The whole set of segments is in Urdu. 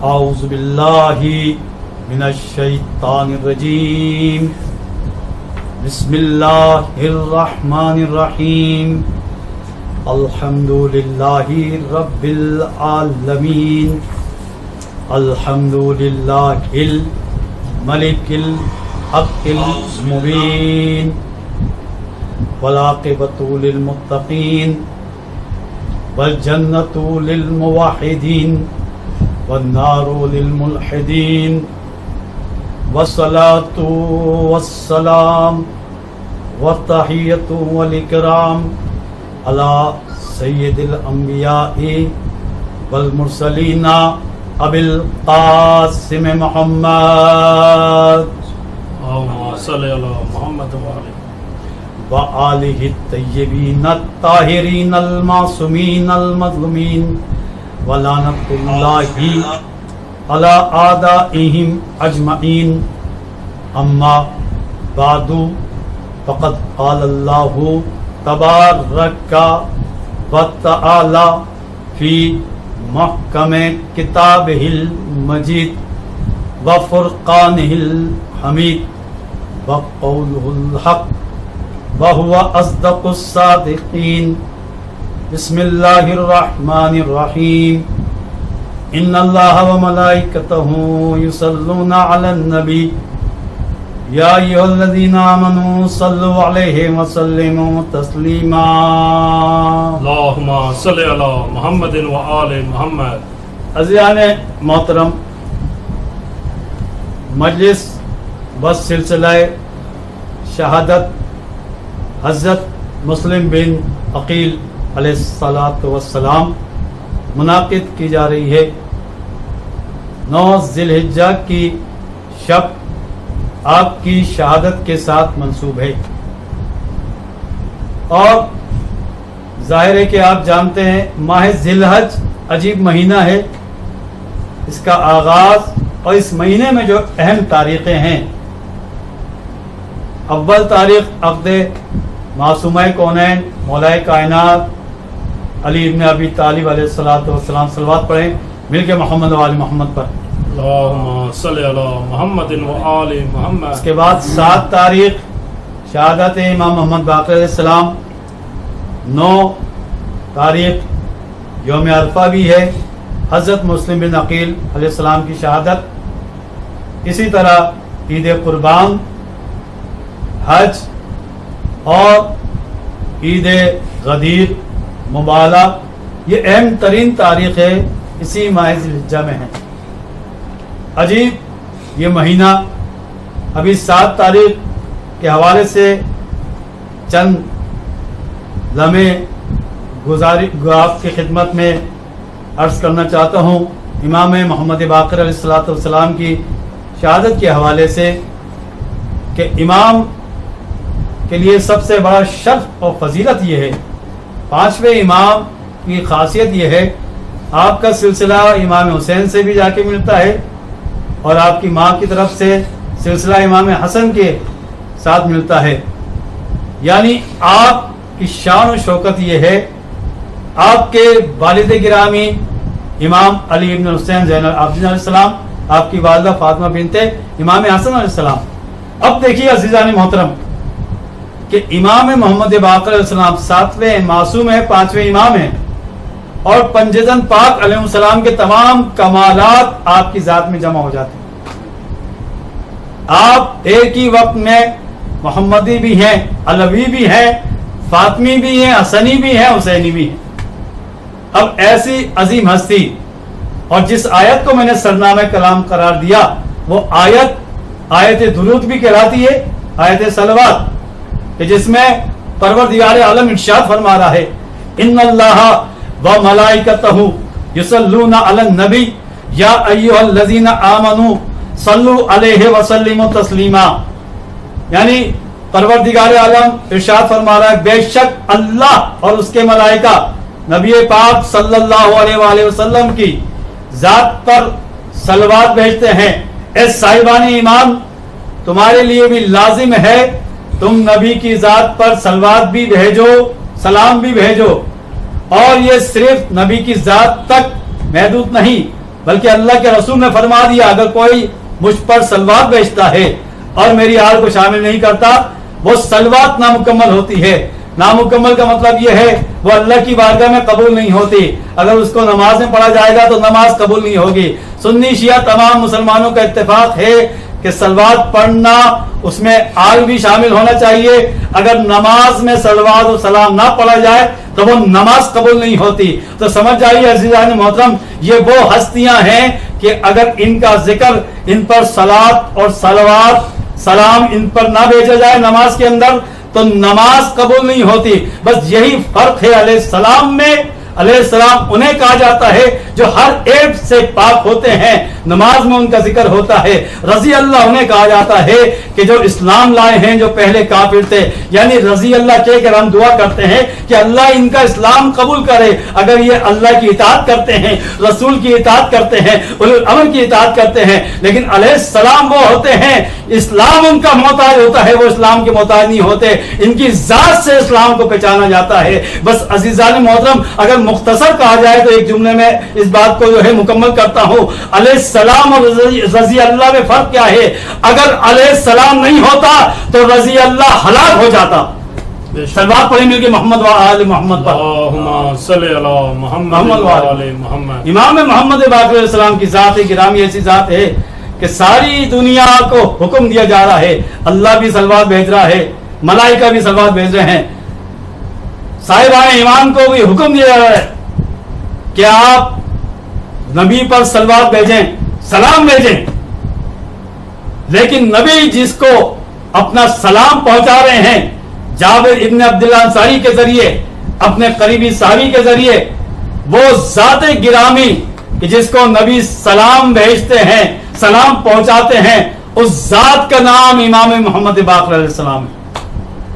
اعوذ باللہ من الشیطان الرجیم بسم اللہ الرحمن الرحیم الحمد للہ رب العالمین الحمد للہ الملک الحق المبین والعاقبۃ للمتقین والجنۃ للموحدین والنار للملحدین والصلاة والسلام والتحیۃ والاکرام علی سید الانبیاء والمرسلین ابی القاسم محمد اللہم صلی علی محمد وآلہ الطیبین الطاہرین المعصومین المظلومین ولعنۃ اللہ علی اعدائہم اجمعین اما بعد فقد قال اللہ تبارک وتعالی فی محکم کتابہ المجید وفرقانہ الحمید وقولہ الحق وهو أصدق الصادقين بسم الله الرحمن الرحيم إن الله وملائكته يصلون على النبي يا أيها الذين آمنوا صلوا عليه وسلموا تسليما اللہم صلی علی محمد وآل محمد۔ عزیزان محترم، مجلس بس سلسلہ شہادت حضرت مسلم بن عقیل علیہ الصلاۃ والسلام منعقد کی جا رہی ہے۔ 9 ذی الحجہ کی شب آپ کی شہادت کے ساتھ منسوب ہے، اور ظاہر ہے کہ آپ جانتے ہیں ماہ ذی الحج عجیب مہینہ ہے۔ اس کا آغاز اور اس مہینے میں جو اہم تاریخیں ہیں، اول تاریخ عقد معصومہ کونین مولائے کائنات علی ابن ابی طالب علیہ الصلوۃ والسلام، صلوات پڑھیں مل کے محمد و آل محمد پر۔ اللہم صلی علی محمد وآل محمد۔ اس کے بعد 7 تاریخ شہادت امام محمد باقر علیہ السلام، 9 تاریخ یوم عرفہ بھی ہے، حضرت مسلم بن عقیل علیہ السلام کی شہادت۔ اسی طرح عید قربان، حج اور عید غدیر مبالہ، یہ اہم ترین تاریخ ہے، اسی ماہ ذی الحجہ میں ہے۔ عجیب یہ مہینہ، ابھی 7 تاریخ کے حوالے سے چند لمحے آپ کی خدمت میں عرض کرنا چاہتا ہوں۔ امام محمد باقر علیہ الصلوۃ والسلام کی شہادت کے حوالے سے کہ امام کے لیے سب سے بڑا شرف اور فضیلت یہ ہے، 5ویں امام کی خاصیت یہ ہے، آپ کا سلسلہ امام حسین سے بھی جا کے ملتا ہے، اور آپ کی ماں کی طرف سے سلسلہ امام حسن کے ساتھ ملتا ہے۔ یعنی آپ کی شان و شوکت یہ ہے، آپ کے والد گرامی امام علی ابن حسین زین العابدین علیہ السلام، آپ کی والدہ فاطمہ بنت امام حسن علیہ السلام۔ اب دیکھیے عزیزان محترم کہ امام محمد باقر علیہ السلام 7ویں معصوم ہیں، 5ویں امام ہیں، اور پنجزن پاک علیہ السلام کے تمام کمالات آپ کی ذات میں جمع ہو جاتے ہیں۔ آپ ایک ہی وقت میں محمدی بھی ہیں، علوی بھی ہیں، فاطمی بھی ہیں، حسنی بھی ہیں، حسینی بھی ہیں۔ اب ایسی عظیم ہستی، اور جس آیت کو میں نے سرنامہ کلام قرار دیا، وہ آیت درود بھی کہلاتی ہے، آیت صلوات، کہ جس میں پروردگار عالم ارشاد فرما رہا ہے، ان اللہ و ملائکتہ یصلون علی النبی یا ایھا الذین آمنوا صلوا علیہ وسلموا تسلیما۔ یعنی پروردگار عالم ارشاد فرما رہا ہے، بے شک اللہ اور اس کے ملائکہ نبی پاک صلی اللہ علیہ وآلہ وسلم کی ذات پر صلوات بھیجتے ہیں۔ اے صاحبان ایمان، تمہارے لیے بھی لازم ہے تم نبی کی ذات پر صلوات بھی بھیجو، سلام بھی بھیجو، اور یہ صرف نبی کی ذات تک محدود نہیں بلکہ اللہ کے رسول نے فرما دیا اگر کوئی مجھ پر صلوات بھیجتا ہے اور میری آل کو شامل نہیں کرتا وہ صلوات نامکمل ہوتی ہے. نامکمل کا مطلب یہ ہے وہ اللہ کی بارگاہ میں قبول نہیں ہوتی. اگر اس کو نماز میں پڑھا جائے گا تو نماز قبول نہیں ہوگی. سنی شیعہ تمام مسلمانوں کا اتفاق ہے کہ صلوات پڑھنا اس میں آل بھی شامل ہونا چاہیے. اگر نماز میں صلوات و سلام نہ پڑھا جائے تو وہ نماز قبول نہیں ہوتی. تو سمجھ جائیے عزیزان محترم یہ وہ ہستیاں ہیں کہ اگر ان کا ذکر ان پر صلات اور صلوات سلام ان پر نہ بھیجا جائے نماز کے اندر تو نماز قبول نہیں ہوتی. بس یہی فرق ہے علیہ السلام میں. علیہ السلام انہیں کہا جاتا ہے جو ہر عیب سے پاک ہوتے ہیں, نماز میں ان کا ذکر ہوتا ہے. رضی اللہ انہیں کہا جاتا ہے کہ جو اسلام لائے ہیں جو پہلے کافر تھے, یعنی رضی اللہ کہہ کر ہم دعا کرتے ہیں کہ اللہ ان کا اسلام قبول کرے. اگر یہ اللہ کی اطاعت کرتے ہیں, رسول کی اطاعت کرتے ہیں, اولو الامر کی اطاعت کرتے ہیں, لیکن علیہ السلام وہ ہوتے ہیں اسلام ان کا محتاج ہوتا ہے, وہ اسلام کے محتاج نہیں ہوتے. ان کی ذات سے اسلام کو پہچانا جاتا ہے. بس عزیزان محترم اگر مختصر کہا جائے تو ایک جملے میں اس بات کو جو ہے مکمل کرتا ہوں. علیہ السلام اور رضی اللہ میں فرق کیا ہے؟ اگر علیہ السلام نہیں ہوتا تو رضی اللہ ہلاک ہو جاتا. صلوات پڑھیں مل کے محمد و آل محمد پر. اللہم صلی علی محمد و آل محمد. امام محمد باقر علیہ السلام کی ذات گرامی ایسی ذات ہے کہ ساری دنیا کو حکم دیا جا رہا ہے. اللہ بھی صلوات بھیج رہا ہے, ملائکہ بھی صلوات بھیج رہے ہیں, صاحبان ایمان کو بھی حکم دیا جا رہا ہے کہ آپ نبی پر صلوات بھیجیں, سلام بھیجیں. لیکن نبی جس کو اپنا سلام پہنچا رہے ہیں جابر ابن عبداللہ انصاری کے ذریعے, اپنے قریبی صحابی کے ذریعے, وہ ذات گرامی کہ جس کو نبی سلام بھیجتے ہیں, سلام پہنچاتے ہیں, اس ذات کا نام امام محمد باقر علیہ السلام ہے.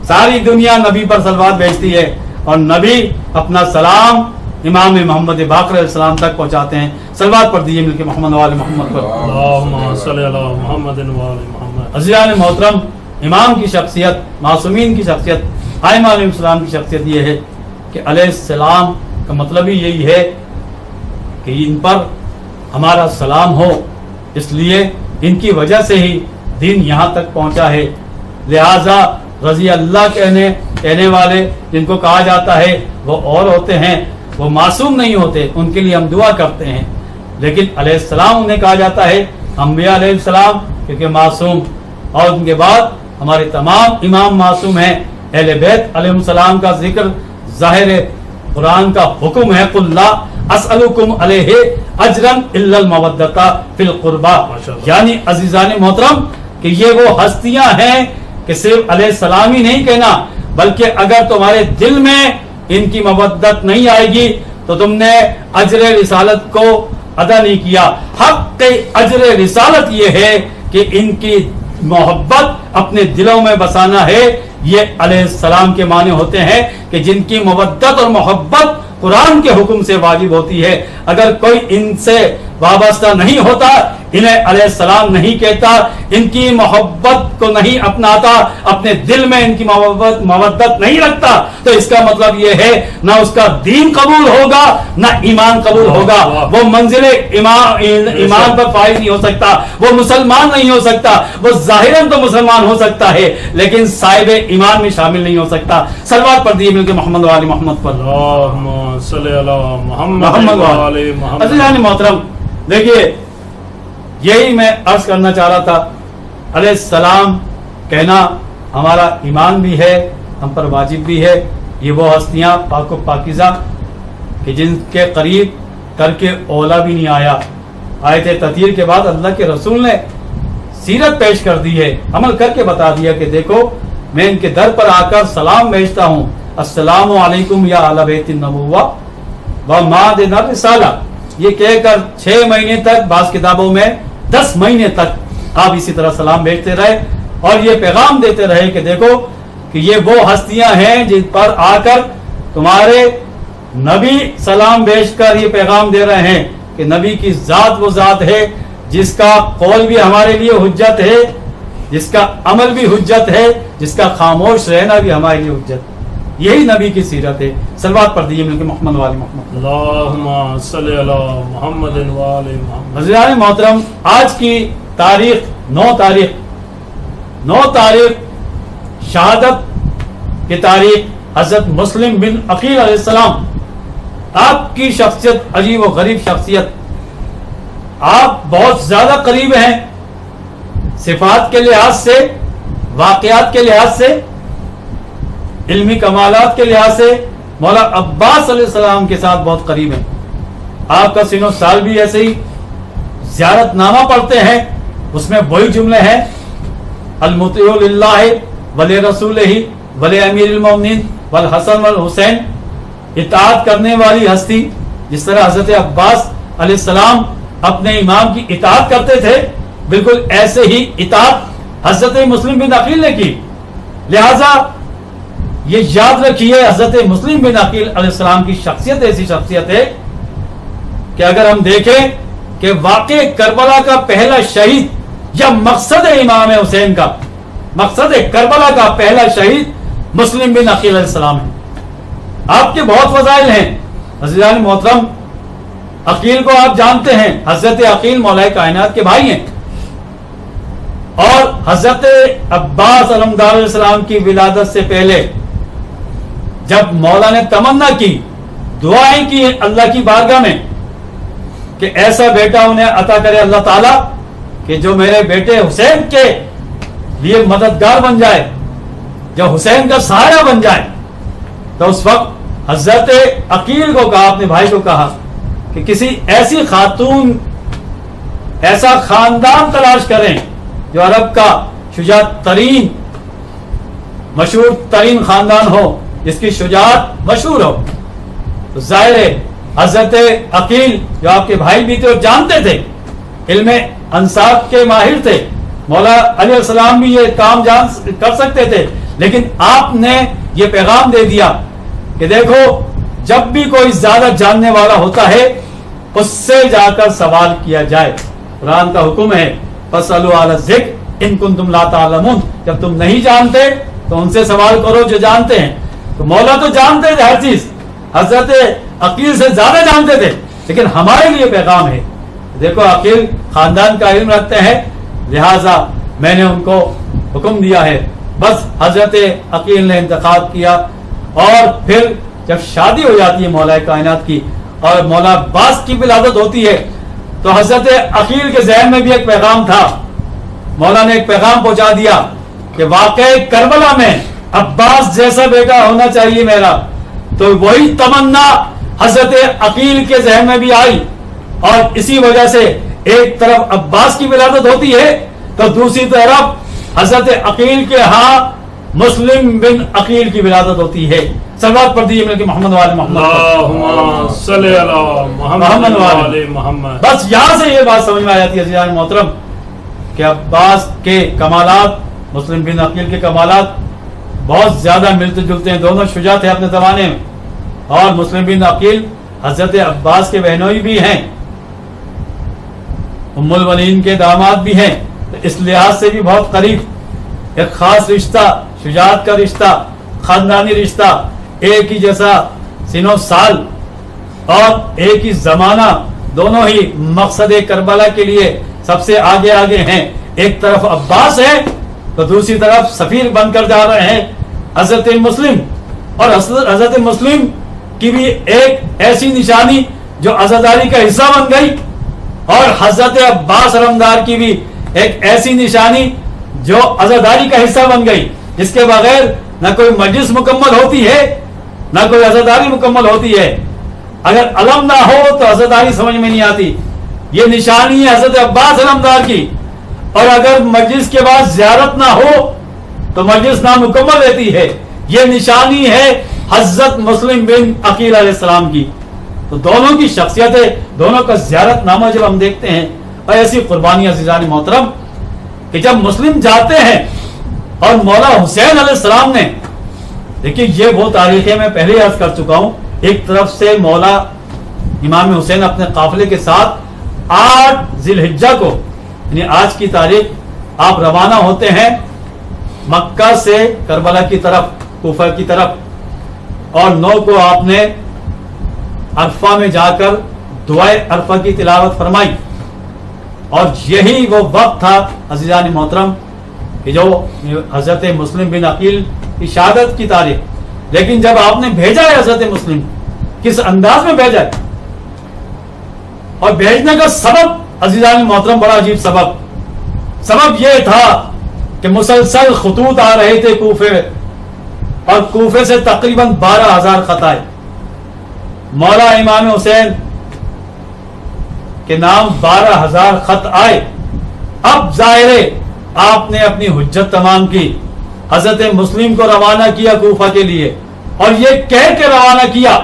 ساری دنیا نبی پر صلوات بھیجتی ہے اور نبی اپنا سلام امام محمد باقر علیہ السلام تک پہنچاتے ہیں. صلوات پڑھ دیجیے مل کے محمد و آل محمد پر. اللہم صلی علی محمد و آل محمد. عزیزان محترم امام کی شخصیت, معصومین کی شخصیت, ائمہ علیہ السلام کی شخصیت یہ ہے کہ علیہ السلام کا مطلب ہی یہی ہے کہ ان پر ہمارا سلام ہو. اس لیے ان کی وجہ سے ہی دین یہاں تک پہنچا ہے. لہذا رضی اللہ کہنے والے جن کو کہا جاتا ہے وہ اور ہوتے ہیں, وہ معصوم نہیں ہوتے, ان کے لیے ہم دعا کرتے ہیں. لیکن علیہ السلام انہیں کہا جاتا ہے انبیاء علیہ السلام کیونکہ معصوم, اور ان کے بعد ہمارے تمام امام معصوم ہیں. اہل بیت علیہ السلام کا ذکر ظاہر قرآن کا حکم ہے, قل لا اسألکم علیہ اجرا الا المودۃ فی القربى. یعنی عزیزان محترم کہ یہ وہ ہستیاں ہیں کہ صرف علیہ السلام ہی نہیں کہنا, بلکہ اگر تمہارے دل میں ان کی مودت نہیں آئے گی تو تم نے اجر رسالت کو ادا نہیں کیا. حق اجر رسالت یہ ہے کہ ان کی محبت اپنے دلوں میں بسانا ہے. یہ علیہ السلام کے معنی ہوتے ہیں کہ جن کی مودت اور محبت قرآن کے حکم سے واجب ہوتی ہے. اگر کوئی ان سے وابستہ نہیں ہوتا, انہیں علیہ السلام نہیں کہتا, ان کی محبت کو نہیں اپناتا, اپنے دل میں ان کی مودت نہیں رکھتا, تو اس کا مطلب یہ ہے نہ اس کا دین قبول ہوگا نہ ایمان قبول ہوگا. وہ منزل ایمان پر فائز نہیں ہو سکتا, وہ مسلمان نہیں ہو سکتا. وہ ظاہراً تو مسلمان ہو سکتا ہے لیکن صاحب ایمان میں شامل نہیں ہو سکتا. صلوات پڑھ دیجیے مل کے محمد و آل محمد پر. اللہم صلی علی محمد و آل محمد. عزیزان محترم دیکھیے یہی میں عرض کرنا چاہ رہا تھا. علیہ السلام کہنا ہمارا ایمان بھی ہے, ہم پر واجب بھی ہے. یہ وہ ہستیاں پاک و پاکیزہ کہ جن کے قریب کر کے اولا بھی نہیں آیا. آیت تطہیر کے بعد اللہ کے رسول نے سیرت پیش کر دی ہے, عمل کر کے بتا دیا کہ دیکھو میں ان کے در پر آ کر سلام بھیجتا ہوں, السلام علیکم یا اہل بیت النبوہ و مادن الرسالہ. یہ کہہ کر 6 مہینے تک, بعض کتابوں میں 10 مہینے تک آپ اسی طرح سلام بھیجتے رہے اور یہ پیغام دیتے رہے کہ دیکھو کہ یہ وہ ہستیاں ہیں جن پر آ کر تمہارے نبی سلام بھیج کر یہ پیغام دے رہے ہیں کہ نبی کی ذات وہ ذات ہے جس کا قول بھی ہمارے لیے حجت ہے, جس کا عمل بھی حجت ہے, جس کا خاموش رہنا بھی ہمارے لیے حجت. یہی نبی کی سیرت ہے. صلوات پڑھ دیجیے ملک محمد والی محمد. اللہم صلی علی محمد وآل محمد. حضرات محترم، آج کی تاریخ 9 تاریخ شہادت کی تاریخ حضرت مسلم بن عقیل علیہ السلام. آپ کی شخصیت عجیب و غریب شخصیت، آپ بہت زیادہ قریب ہیں صفات کے لحاظ سے، واقعات کے لحاظ سے، علمی کمالات کے لحاظ سے مولا عباس علیہ السلام کے ساتھ بہت قریب ہیں. آپ کا سن و سال بھی ایسے ہی. زیارت نامہ پڑھتے ہیں، اس میں وہی جملے ہیں المطیع للہ ولرسولہ ولامیر المؤمنین والحسن والحسین. اطاعت کرنے والی ہستی، جس طرح حضرت عباس علیہ السلام اپنے امام کی اطاعت کرتے تھے، بالکل ایسے ہی اطاعت حضرت مسلم بن عقیل نے کی. لہذا یہ یاد رکھیے، حضرت مسلم بن عقیل علیہ السلام کی شخصیت ایسی شخصیت ہے کہ اگر ہم دیکھیں کہ واقع کربلا کا پہلا شہید یا مقصد امام حسین کا، مقصد کربلا کا پہلا شہید مسلم بن عقیل علیہ السلام ہے. آپ کے بہت فضائل ہیں عزیزان محترم. عقیل کو آپ جانتے ہیں، حضرت عقیل مولا کائنات کے بھائی ہیں. اور حضرت عباس علمدار علیہ السلام کی ولادت سے پہلے جب مولا نے تمنا کی، دعائیں کی اللہ کی بارگاہ میں کہ ایسا بیٹا انہیں عطا کرے اللہ تعالیٰ کہ جو میرے بیٹے حسین کے لیے مددگار بن جائے، جو حسین کا سہارا بن جائے، تو اس وقت حضرت عقیل کو کہا، اپنے بھائی کو کہا کہ کسی ایسی خاتون، ایسا خاندان تلاش کریں جو عرب کا شجاعت ترین، مشہور ترین خاندان ہو، جس کی شجاعت مشہور ہو. تو ظاہر ہے حضرت عقیل جو آپ کے بھائی بھی تھے اور جانتے تھے، علم انساب کے ماہر تھے، مولا علیہ السلام بھی یہ کام کر سکتے تھے، لیکن آپ نے یہ پیغام دے دیا کہ دیکھو، جب بھی کوئی زیادہ جاننے والا ہوتا ہے اس سے جا کر سوال کیا جائے. قرآن کا حکم ہے فَاسْأَلُوا أَهْلَ الذِّكْرِ إِن كُنتُمْ لَا تَعْلَمُونَ. جب تم نہیں جانتے تو ان سے سوال کرو جو جانتے ہیں. تو مولا تو جانتے تھے ہر چیز، حضرت عقیل سے زیادہ جانتے تھے، لیکن ہمارے لیے پیغام ہے. دیکھو، عقیل خاندان کا علم رکھتے ہیں، لہذا میں نے ان کو حکم دیا ہے. بس حضرت عقیل نے انتخاب کیا، اور پھر جب شادی ہو جاتی ہے مولا کائنات کی اور مولا عباس کی ولادت ہوتی ہے، تو حضرت عقیل کے ذہن میں بھی ایک پیغام تھا. مولا نے ایک پیغام پہنچا دیا کہ واقع کربلا میں عباس جیسا بیٹا ہونا چاہیے میرا. تو وہی تمنا حضرت عقیل کے ذہن میں بھی آئی، اور اسی وجہ سے ایک طرف عباس کی ولادت ہوتی ہے تو دوسری طرف حضرت عقیل کے ہاں مسلم بن عقیل کی ولادت ہوتی ہے. صلوات پڑھ دیجیے ملک محمد وآل محمد. اللہم صلی علی محمد وآل محمد. بس یہاں سے یہ بات سمجھ میں آ جاتی ہے عزیزان محترم کہ عباس کے کمالات، مسلم بن عقیل کے کمالات بہت زیادہ ملتے جلتے ہیں. دونوں شجاع تھے اپنے زمانے میں، اور مسلم بن عقیل حضرت عباس کے بہنوئی بھی ہیں، ام البنین کے داماد بھی ہیں. اس لحاظ سے بھی بہت قریب، ایک خاص رشتہ، شجاعت کا رشتہ، خاندانی رشتہ، ایک ہی جیسا سن و سال اور ایک ہی زمانہ، دونوں ہی مقصد کربلا کے لیے سب سے آگے آگے ہیں. ایک طرف عباس ہے تو دوسری طرف سفیر بن کر جا رہے ہیں حضرت مسلم. اور حضرت مسلم کی بھی ایک ایسی نشانی جو عزاداری کا حصہ بن گئی، اور حضرت عباس علمدار کی بھی ایک ایسی نشانی جو عزاداری کا حصہ بن گئی، جس کے بغیر نہ کوئی مجلس مکمل ہوتی ہے، نہ کوئی عزاداری مکمل ہوتی ہے. اگر علم نہ ہو تو عزاداری سمجھ میں نہیں آتی. یہ نشانی ہے حضرت عباس علمدار کی. اور اگر مجلس کے بعد زیارت نہ ہو تو مجلس نامکمل رہتی ہے. یہ نشانی ہے حضرت مسلم بن عقیل علیہ السلام کی. تو دونوں کی شخصیتیں، دونوں کا زیارت نامہ جب ہم دیکھتے ہیں، اور ایسی قربانیاں عزیزان محترم کہ جب مسلم جاتے ہیں اور مولا حسین علیہ السلام نے، دیکھیے یہ وہ تاریخیں میں پہلے عرض کر چکا ہوں، ایک طرف سے مولا امام حسین اپنے قافلے کے ساتھ 8 ذی الحجہ کو، یعنی آج کی تاریخ، آپ روانہ ہوتے ہیں مکہ سے کربلا کی طرف، کوفہ کی طرف. اور 9 کو آپ نے عرفہ میں جا کر دعائے عرفہ کی تلاوت فرمائی. اور یہی وہ وقت تھا عزیزان محترم کہ جو حضرت مسلم بن عقیل کی شہادت کی تاریخ. لیکن جب آپ نے بھیجا ہے حضرت مسلم، کس انداز میں بھیجا ہے، اور بھیجنے کا سبب عزیزان محترم بڑا عجیب سبب یہ تھا کہ مسلسل خطوط آ رہے تھے کوفے، اور کوفے سے تقریباً 12,000 خط آئے. مولا امام حسین کے نام 12,000 خط آئے. اب ظاہر ہے آپ نے اپنی حجت تمام کی، حضرت مسلم کو روانہ کیا کوفہ کے لیے، اور یہ کہہ کے روانہ کیا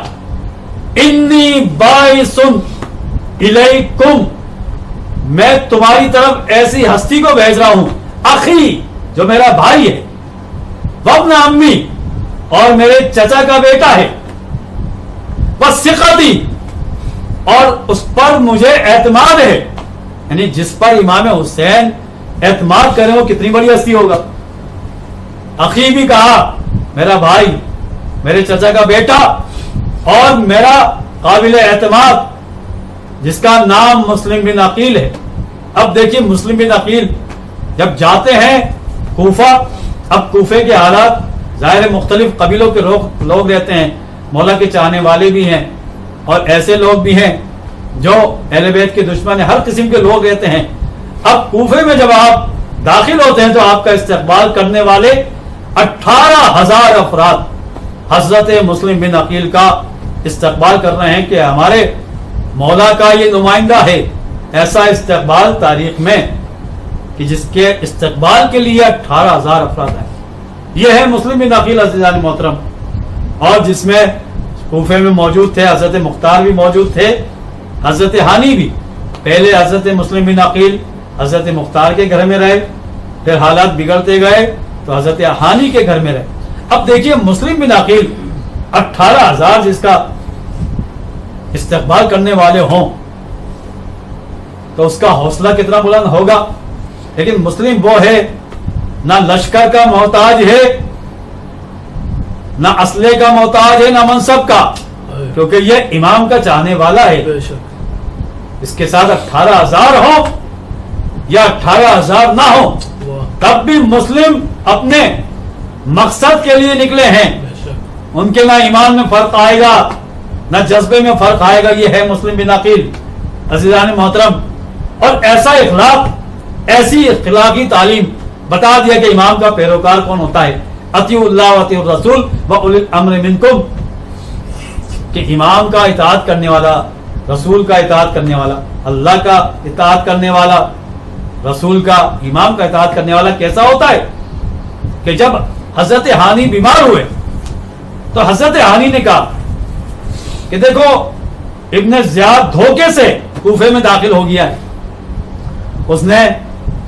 انی باعث الیکم، میں تمہاری طرف ایسی ہستی کو بھیج رہا ہوں، اخی جو میرا بھائی ہے، وابن امی اور میرے چچا کا بیٹا ہے، وثقتی اور اس پر مجھے اعتماد ہے. یعنی جس پر امام حسین اعتماد کریں وہ کتنی بڑی ہستی ہوگا. اخی بھی کہا، میرا بھائی، میرے چچا کا بیٹا اور میرا قابل اعتماد جس کا نام مسلم بن عقیل ہے. اب دیکھیے مسلم بن عقیل جب جاتے ہیں کوفہ، اب کوفے کے حالات ظاہر مختلف قبیلوں کے لوگ رہتے ہیں، مولا کے چاہنے والے بھی ہیں اور ایسے لوگ بھی ہیں جو اہل بیت کے دشمن ہیں، ہر قسم کے لوگ رہتے ہیں. اب کوفے میں جب آپ داخل ہوتے ہیں تو آپ کا استقبال کرنے والے 18,000 افراد حضرت مسلم بن عقیل کا استقبال کر رہے ہیں کہ ہمارے مولا کا یہ نمائندہ ہے. ایسا استقبال تاریخ میں کہ جس کے استقبال کے لیے 18,000 افراد ہیں. یہ ہے مسلم بن عقیل عزیزان محترم، اور جس میں کوفے میں موجود تھے حضرت مختار بھی موجود تھے، حضرت ہانی بھی. پہلے حضرت مسلم بن عقیل حضرت مختار کے گھر میں رہے، پھر حالات بگڑتے گئے تو حضرت ہانی کے گھر میں رہے. اب دیکھیے مسلم بن عقیل 18,000 جس کا استقبال کرنے والے ہوں تو اس کا حوصلہ کتنا بلند ہوگا. لیکن مسلم وہ ہے نہ لشکر کا محتاج ہے، نہ اسلحے کا محتاج ہے، نہ منصب کا، کیونکہ یہ امام کا چاہنے والا ہے. اس کے ساتھ 18,000 ہو یا 18,000 نہ ہو، تب بھی مسلم اپنے مقصد کے لیے نکلے ہیں. ان کے نہ ایمان میں فرق آئے گا نہ جذبے میں فرق آئے گا. یہ ہے مسلم بن عقیل عزیزان محترم. اور ایسا اخلاق، ایسی اخلاقی تعلیم بتا دیا کہ امام کا پیروکار کون ہوتا ہے. اطیعوا اللہ واطیعوا الرسول واولی الامر منکم، کہ امام کا اطاعت کرنے والا، رسول کا اطاعت کرنے والا، اللہ کا اطاعت کرنے والا، رسول کا، امام کا اطاعت کرنے والا کیسا ہوتا ہے کہ جب حضرت ہانی بیمار ہوئے تو حضرت ہانی نے کہا کہ دیکھو ابن زیاد دھوکے سے کوفے میں داخل ہو گیا ہے. اس نے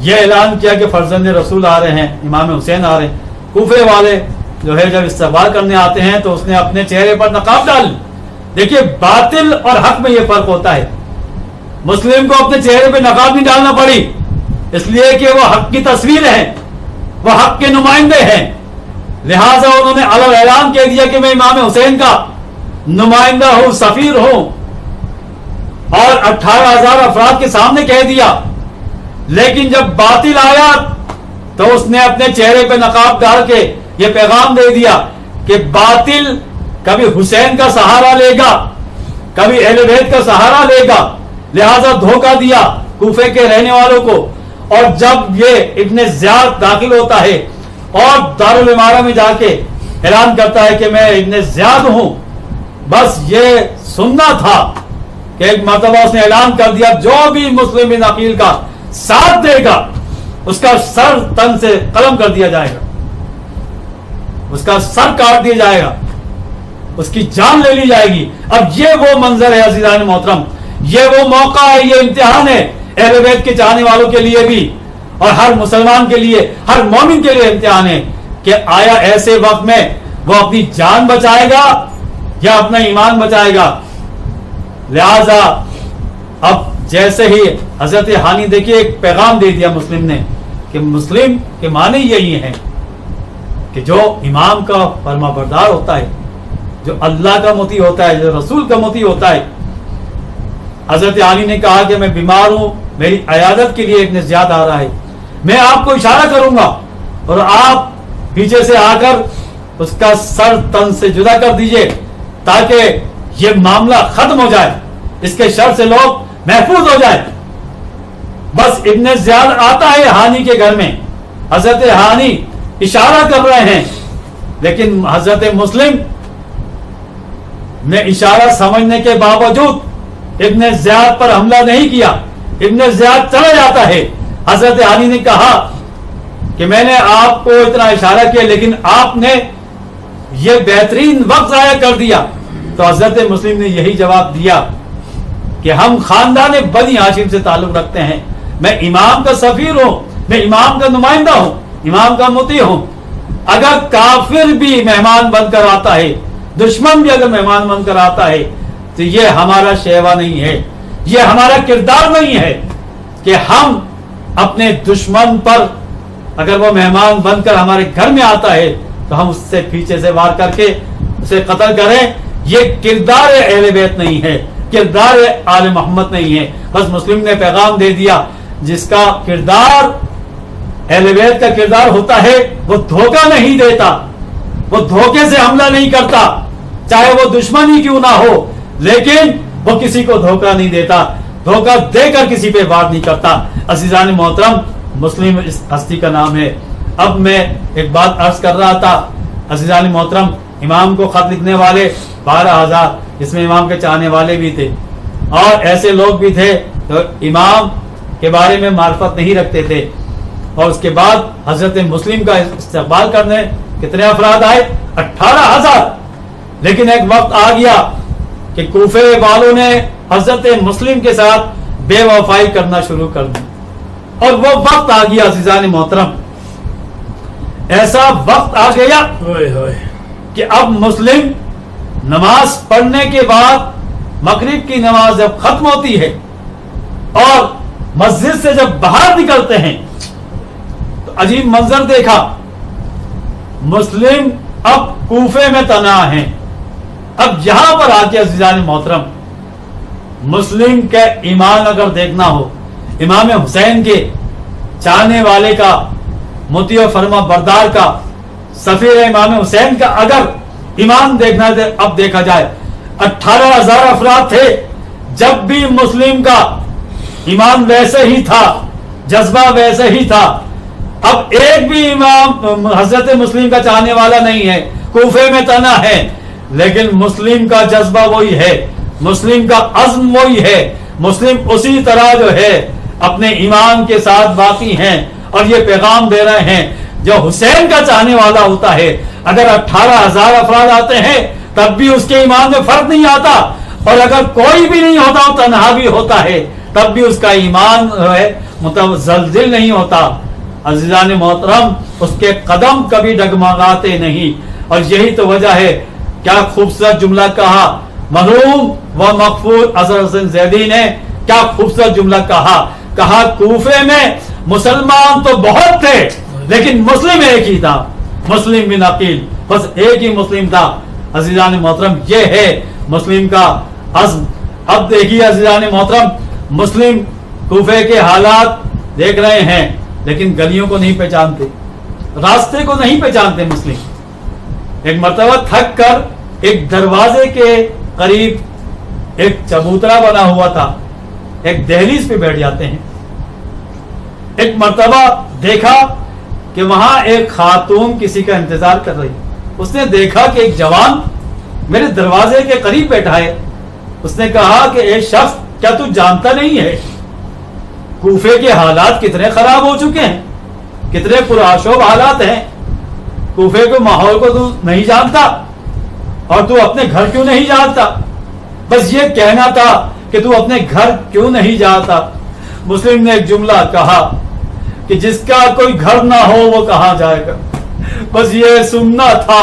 یہ اعلان کیا کہ فرزند رسول آ رہے ہیں، امام حسین آ رہے ہیں. کوفے والے جو ہے جب استقبال کرنے آتے ہیں تو اس نے اپنے چہرے پر نقاب ڈال. دیکھیے باطل اور حق میں یہ فرق ہوتا ہے. مسلم کو اپنے چہرے پہ نقاب نہیں ڈالنا پڑی، اس لیے کہ وہ حق کی تصویر ہیں، وہ حق کے نمائندے ہیں. لہٰذا انہوں نے علن اعلان کہہ دیا کہ میں امام حسین کا نمائندہ ہوں، سفیر ہوں، اور 18,000 افراد کے سامنے کہہ دیا. لیکن جب باطل آیا تو اس نے اپنے چہرے پہ نقاب ڈال کے یہ پیغام دے دیا کہ باطل کبھی حسین کا سہارا لے گا، کبھی اہل بیت کا سہارا لے گا. لہذا دھوکہ دیا کوفے کے رہنے والوں کو. اور جب یہ ابن زیاد داخل ہوتا ہے اور دارالامارہ میں جا کے اعلان کرتا ہے کہ میں ابن زیاد ہوں، بس یہ سننا تھا کہ ایک مرتبہ اس نے اعلان کر دیا جو بھی مسلم بن عقیل کا ساتھ دے گا اس کا سر تن سے قلم کر دیا جائے گا، اس کا سر کاٹ دیا جائے گا، اس کی جان لے لی جائے گی. اب یہ وہ منظر ہے عزیزان محترم، یہ وہ موقع ہے، یہ امتحان ہے اہل بیت کے چاہنے والوں کے لیے بھی اور ہر مسلمان کے لیے، ہر مومن کے لیے امتحان ہے کہ آیا ایسے وقت میں وہ اپنی جان بچائے گا یا اپنا ایمان بچائے گا. لہذا اب جیسے ہی حضرت ہانی دیکھیے ایک پیغام دے دیا مسلم نے کہ مسلم کے معنی یہی ہیں کہ جو امام کا فرما بردار ہوتا ہے، جو اللہ کا مطیع ہوتا ہے، جو رسول کا مطیع ہوتا ہے. حضرت علی نے کہا کہ میں بیمار ہوں، میری عیادت کے لیے ابن زیاد آ رہا ہے، میں آپ کو اشارہ کروں گا اور آپ پیچھے سے آ کر اس کا سر تن سے جدا کر دیجئے تاکہ یہ معاملہ ختم ہو جائے، اس کے شر سے لوگ محفوظ ہو جائے. بس ابن زیاد آتا ہے ہانی کے گھر میں، حضرت ہانی اشارہ کر رہے ہیں، لیکن حضرت مسلم نے اشارہ سمجھنے کے باوجود ابن زیاد پر حملہ نہیں کیا. ابن زیاد چلا جاتا ہے. حضرت علی نے کہا کہ میں نے آپ کو اتنا اشارہ کیا لیکن آپ نے یہ بہترین وقت ضائع کر دیا. تو حضرت مسلم نے یہی جواب دیا کہ ہم خاندان بنی ہاشم سے تعلق رکھتے ہیں، میں امام کا سفیر ہوں، میں امام کا نمائندہ ہوں، امام کا مطیع ہوں. اگر کافر بھی مہمان بن کر آتا ہے، دشمن بھی اگر مہمان بن کر آتا ہے تو یہ ہمارا شیوا نہیں ہے، یہ ہمارا کردار نہیں ہے کہ ہم اپنے دشمن پر اگر وہ مہمان بن کر ہمارے گھر میں آتا ہے تو ہم اس سے پیچھے سے وار کر کے اسے قتل کریں. یہ کردار اہل بیت نہیں ہے، کردار آل محمد نہیں ہے. بس مسلم نے پیغام دے دیا، جس کا کردار اہل بیت کا کردار ہوتا ہے وہ دھوکہ نہیں دیتا، وہ دھوکے سے حملہ نہیں کرتا، چاہے وہ دشمن ہی کیوں نہ ہو، لیکن وہ کسی کو دھوکہ نہیں دیتا، دھوکہ دے کر کسی پہ وار نہیں کرتا. عزیزان محترم، مسلم اس ہستی کا نام ہے. اب میں ایک بات عرض کر رہا تھا، عزیزان محترم، امام کو خط لکھنے والے 12,000، اس میں امام کے چاہنے والے بھی تھے اور ایسے لوگ بھی تھے جو امام کے بارے میں معرفت نہیں رکھتے تھے. اور اس کے بعد حضرت مسلم کا استقبال کرنے کتنے افراد آئے؟ 18,000. لیکن ایک وقت آ گیا کہ کوفے والوں نے حضرت مسلم کے ساتھ بے وفائی کرنا شروع کر دی. اور وہ وقت آ گیا عزیزان محترم، ایسا وقت آ گیا کہ اب مسلم نماز پڑھنے کے بعد مغرب کی نماز جب ختم ہوتی ہے اور مسجد سے جب باہر نکلتے ہیں تو عجیب منظر دیکھا. مسلم اب کوفے میں تنہا ہیں. اب یہاں پر آ کے عزیزان محترم، مسلم کا ایمان اگر دیکھنا ہو، امام حسین کے چاہنے والے کا، مطیع و فرما بردار کا، سفیر امام حسین کا اگر ایمان دیکھنا اب دیکھا جائے، 18,000 افراد تھے. جب بھی مسلم کا ایمان ویسے ہی تھا، جذبہ ویسے ہی تھا. اب ایک بھی امام حضرت مسلم کا چاہنے والا نہیں ہے، کوفے میں تنہا ہے، لیکن مسلم کا جذبہ وہی ہے، مسلم کا عزم وہی ہے. مسلم اسی طرح جو ہے اپنے ایمان کے ساتھ باقی ہیں اور یہ پیغام دے رہے ہیں جو حسین کا چاہنے والا ہوتا ہے اگر 18,000 افراد آتے ہیں تب بھی اس کے ایمان میں فرق نہیں آتا، اور اگر کوئی بھی نہیں ہوتا، تنہا بھی ہوتا ہے، تب بھی اس کا ایمان متزلزل نہیں ہوتا. عزیزان محترم، اس کے قدم کبھی ڈگمگاتے نہیں. اور یہی تو وجہ ہے. کیا خوبصورت جملہ کہا مرحوم و مغفور اظہر حسین زیدی نے، کیا خوبصورت جملہ کہا کوفے میں مسلمان تو بہت تھے لیکن مسلم ایک ہی تھا، مسلم بن عقیل، بس ایک ہی مسلم تھا. عزیزان محترم، یہ ہے مسلم کا عزم. اب دیکھیے عزیزان محترم، مسلم کوفے کے حالات دیکھ رہے ہیں لیکن گلیوں کو نہیں پہچانتے، راستے کو نہیں پہچانتے. مسلم ایک مرتبہ تھک کر ایک دروازے کے قریب ایک چبوترا بنا ہوا تھا، ایک دہلیز پہ بیٹھ جاتے ہیں. ایک مرتبہ دیکھا کہ وہاں ایک خاتون کسی کا انتظار کر رہی. اس نے دیکھا کہ ایک جوان میرے دروازے کے قریب بیٹھا ہے. اس نے کہا کہ اے شخص، کیا تو جانتا نہیں ہے کوفے کے حالات کتنے خراب ہو چکے ہیں، کتنے پرآشوب حالات ہیں، کوفے کے ماحول کو تو نہیں جانتا اور تو اپنے گھر کیوں نہیں جانتا؟ بس یہ کہنا تھا کہ تو اپنے گھر کیوں نہیں جاتا. مسلم نے ایک جملہ کہا کہ جس کا کوئی گھر نہ ہو وہ کہاں جائے گا. بس یہ سننا تھا.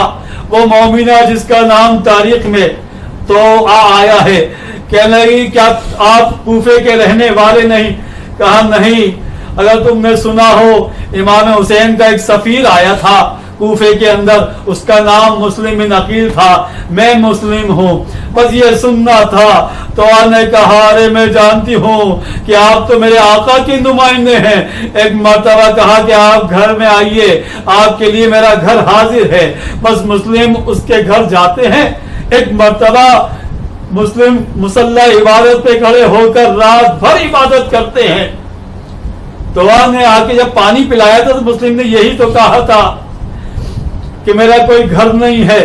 وہ مومنہ جس کا نام تاریخ میں تو آیا ہے، کہنے لگی کیا آپ کوفے کے رہنے والے نہیں؟ کہا نہیں، اگر تم نے سنا ہو امام حسین کا ایک سفیر آیا تھا کوفے کے اندر، اس کا نام مسلم بن عقیل تھا، میں مسلم ہوں، بس یہ سننا تھا۔ تو آپ نے کہا ارے میں جانتی ہوں کہ آپ تو میرے آقا کے نمائندے ہیں۔ ایک مرتبہ کہا کہ آپ گھر میں آئیے، آپ کے لیے میرا گھر حاضر ہے۔ بس مسلم اس کے گھر جاتے ہیں۔ ایک مرتبہ مسلم مصلی عبادت پہ کھڑے ہو کر رات بھر عبادت کرتے ہیں۔ تو آپ نے آ کے جب پانی پلایا تھا تو مسلم نے یہی تو کہا تھا کہ میرا کوئی گھر نہیں ہے،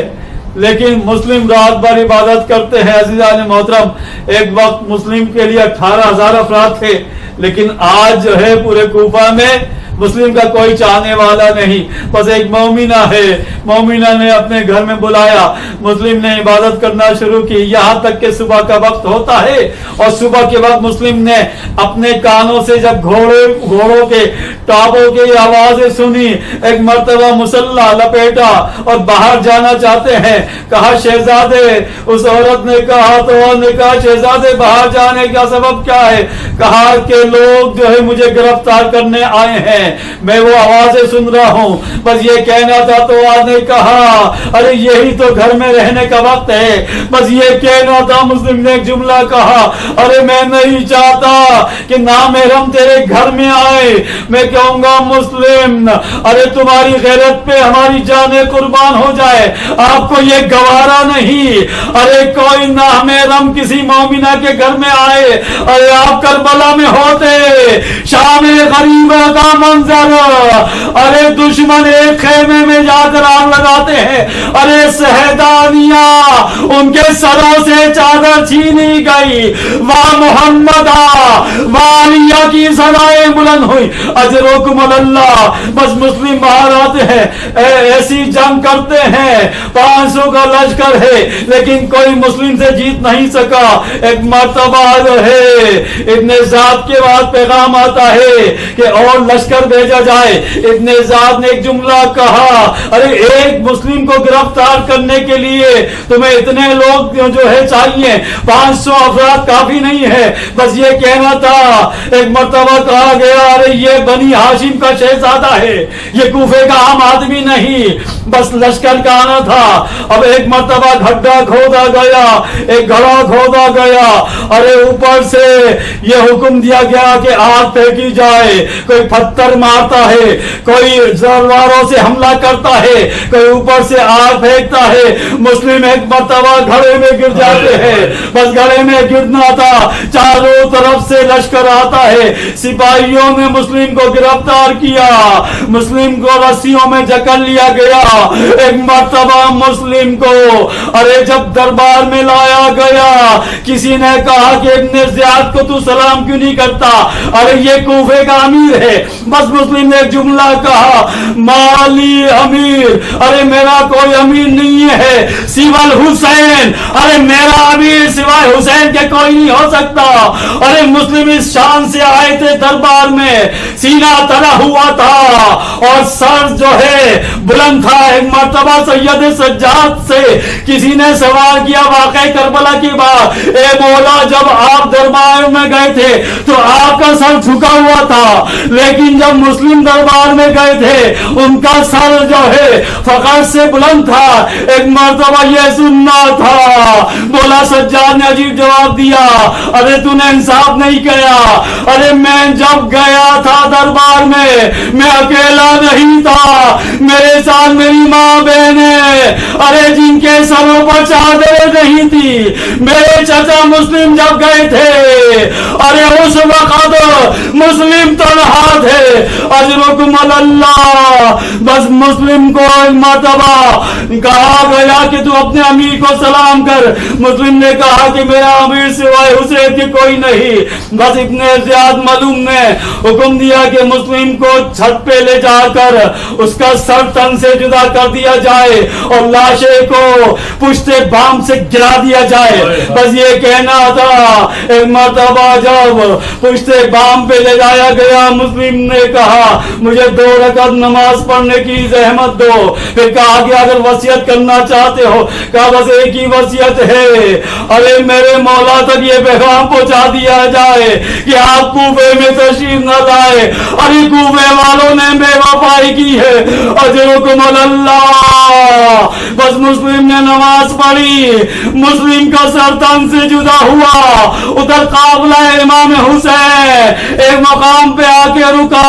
لیکن مسلم رات بھر عبادت کرتے ہیں۔ عزیزان محترم، ایک وقت مسلم کے لیے 18,000 افراد تھے، لیکن آج جو ہے پورے کوفہ میں مسلم کا کوئی چاہنے والا نہیں، بس ایک مومنہ ہے۔ مومنہ نے اپنے گھر میں بلایا، مسلم نے عبادت کرنا شروع کی، یہاں تک کہ صبح کا وقت ہوتا ہے، اور صبح کے وقت مسلم نے اپنے کانوں سے جب گھوڑوں کے ٹاپوں کی آوازیں سنی، ایک مرتبہ مسلح لپیٹا اور باہر جانا چاہتے ہیں۔ کہا شہزادے، اس عورت نے کہا تو انہوں نے کہا شہزادے باہر جانے کا سبب کیا ہے؟ کہا کہ لوگ جو ہے مجھے گرفتار کرنے آئے ہیں، میں وہ آوازیں سن رہا ہوں، بس یہ کہنا تھا۔ تو آج نے کہا ارے یہی تو گھر میں رہنے کا وقت ہے، بس یہ کہنا تھا۔ مسلم نے ایک جملہ کہا ارے میں نہیں چاہتا کہ نامحرم تیرے گھر میں آئے۔ میں کہوں گا مسلم ارے تمہاری غیرت پہ ہماری جانیں قربان ہو جائے، آپ کو یہ گوارا نہیں۔ ارے کوئی نامحرم کسی مومنہ کے گھر میں آئے، ارے آپ کربلا میں ہوتے، شام غریبہ کا منظر، ارے دشمن ایک خیمے میں جا کر آگ لگاتے ہیں، ارے شہدانیاں ان کے سروں سے چادر چھینی گئی، واہ محمد واہ علیہ کی صدائیں بلند ہوئی، اجرکم اللہ۔ بس مسلم باہر آتے ہیں، ایسی جنگ کرتے ہیں، 500 کا لشکر ہے لیکن کوئی مسلم سے جیت نہیں سکا۔ ایک مرتبہ جو ہے ابن زیاد کے بعد پیغام آتا ہے کہ اور لشکر بھیجا جائے۔ ابن زیاد نے ایک جملہ کہا ارے ایک مسلم کو گرفتار کرنے کے لیے تمہیں اتنے لوگ جو ہے چاہیے، 500 افراد کافی نہیں ہے، بس یہ کہنا تھا۔ ایک مرتبہ کہا گیا ارے یہ بنی ہاشم کا شہزادہ ہے، یہ کوفے کا عام آدمی نہیں، بس لشکر کا آنا تھا۔ اب ایک مرتبہ گھڈا کھودا گیا، ایک گھڑا کھودا گیا، ارے اوپر سے یہ حکم دیا گیا کہ آگ پھینکی جائے، کوئی پتھر مارتا ہے، کوئی تلواروں سے حملہ کرتا ہے، کوئی اوپر سے آگ پھینکتا ہے۔ مسلم ایک مرتبہ گھڑے میں گر جاتے ہیں، بس گھڑے میں گرنا تھا، چاروں طرف سے لشکر آتا ہے، سپاہیوں نے مسلم کو گرفتار کیا، مسلم کو رسیوں میں جکڑ لیا گیا۔ ایک مرتبہ مسلم کو ارے جب دربار میں لایا گیا، کسی نے کہا کہ ابن زیاد کو تو سلام کیوں نہیں کرتا؟ ارے یہ کوفے کا امیر ہے، بس مسلم نے ایک جملہ کہا مالی امیر، ارے میرا کوئی امیر نہیں ہے سوائے حسین، ارے میرا امیر سوائے حسین کے کوئی نہیں ہو سکتا۔ ارے مسلم اس شان سے آئے تھے دربار میں، سینہ تنا ہوا تھا اور سر جو ہے بلند تھا۔ ایک مرتبہ سید سجاد سے کسی نے سوال کیا واقع کربلا کی بات، اے مولا جب آپ دربار میں گئے تھے تو آپ کا سر جھکا ہوا تھا، لیکن جب مسلم دربار میں گئے تھے ان کا سر جو ہے فخر سے بلند تھا۔ ایک مرتبہ یہ سننا تھا، مولا سجاد نے عجیب جواب دیا ارے تو نے انصاف نہیں کیا، ارے میں جب گیا تھا دربار میں اکیلا نہیں تھا، میرے ساتھ میری ماں بہنیں، ارے جن کے سروں پر چادریں نہیں تھی، میرے چچا مسلم جب گئے تھے، ارے اس وقت مسلم تنہا تھے، اجرکم اللہ۔ بس مسلم کو ایک مرتبہ کہا گیا کہ تو اپنے امیر کو سلام کر، مسلم نے کہا کہ میرا امیر سوائے حسین کے کوئی نہیں۔ بس ابن زیاد معلوم نے حکم دیا کہ مسلم کو چھت پہ لے جا کر اس کا سر تن سے جدا کر دیا جائے اور لاشے کو پشت بام سے گرا دیا جائے۔ بس یہ کہنا تھا۔ ایک مرتبہ جب پشت بام پہ لے جایا گیا، مسلم نے نے کہا مجھے 2 رکعت نماز پڑھنے کی زحمت دو. پھر کہا کہ اگر وصیت کرنا چاہتے ہو, کہا بس ایک ہی وصیت ہے, ارے میرے مولا تک یہ پیغام پہنچا دیا جائے کہ آپ کوفے میں تشریف نہ لائے. ارے کوفے والوں نے بے وفائی کی ہے, اجرکم اللہ. بس مسلم نے نماز پڑھی, مسلم کا سر تن سے جدا ہوا. ادھر قافلہ امام حسین ایک مقام پہ آ کے رکا.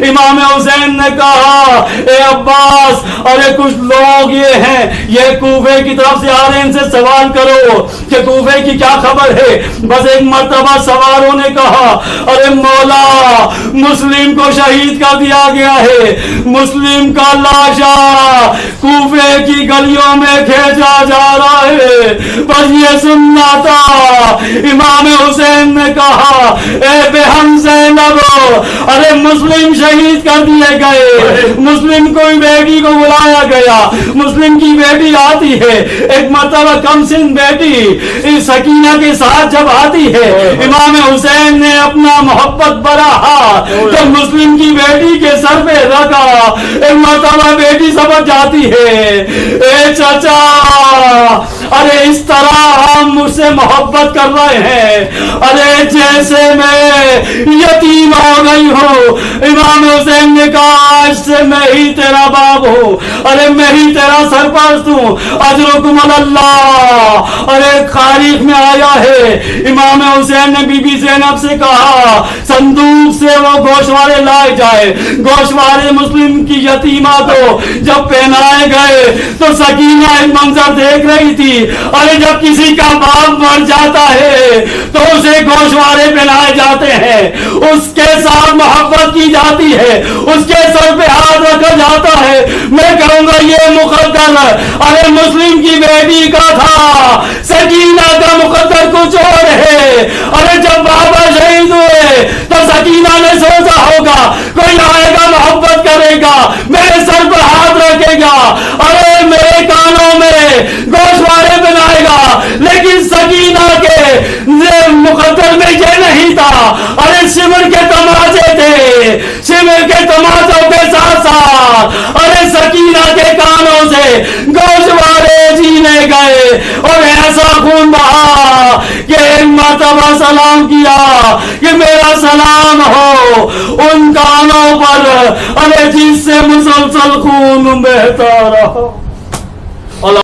امام حسین نے کہا اے عباس, ارے کچھ لوگ یہ ہیں, یہ کوفے کی طرف سے آ رہے ہیں, ان سے سوال کرو کہ کوفے کی کیا خبر ہے. بس ایک مرتبہ سواروں نے کہا ارے مولا مسلم کو شہید کر دیا گیا ہے, مسلم کا لاشا کوفے کی گلیوں میں کھینچا جا رہا ہے. بس یہ سننا تھا. امام حسین نے کہا اے بہن زینب, ارے مسلم شہید کر دیے گئے, مسلم کوئی بیٹی کو بلایا گیا, مسلم کی بیٹی آتی ہے. ایک مرتبہ کم سن بیٹی سکینہ کے ساتھ جب آتی ہے, امام حسین نے اپنا محبت برا ہاتھ جب مسلم کی بیٹی کے سر پہ رکھا. ایک مرتبہ بیٹی سمجھ جاتی ہے اے چچا, ارے اس طرح ہم مجھ سے محبت کر رہے ہیں, ارے جیسے میں یتیم ہو گئی ہوں. امام حسین نے کہا آج سے میں ہی تیرا باپ ہوں, ارے میں ہی تیرا سرپرست ہوں, اجرکم اللہ. ارے تاریخ میں آیا ہے امام حسین نے بی بی زینب سے کہا صندوق سے وہ گوشوارے لائے جائے. گوشوارے مسلم کی یتیمہ کو جب پہنائے گئے تو سکینہ ایک منظر دیکھ رہی تھی. ارے جب کسی کا باپ مر جاتا ہے تو اسے گوشوارے پہنائے جاتے ہیں, اس کے ساتھ محبت کی جاتی ہے, اس کے سر پہ ہاتھ رکھا جاتا ہے. میں کہوں گا یہ مقدر ارے مسلم کی بیٹی کا تھا, سکینہ کا مقدر کچھ اور ہے. ارے جب بابا شہید ہوئے تو سکینہ نے سوچا ہوگا کوئی آئے گا محبت کرے گا, میرے سر پر ہاتھ رکھے گا, ارے میرے کانوں میں گوشوارے بنائے گا. لیکن سکینہ کے مقدر میں یہ نہیں تھا. ارے شمر کے تماچے تھے, شمر کے تماچوں کے ساتھ ساتھ ارے سکینہ کے کانوں سے گوشوارے جینے گئے اور ایسا خون بہا کہ ایک مرتبہ سلام کیا کہ میرا سلام ہو ان کانوں پر, ارے جس سے مسلسل خون بہتا رہا.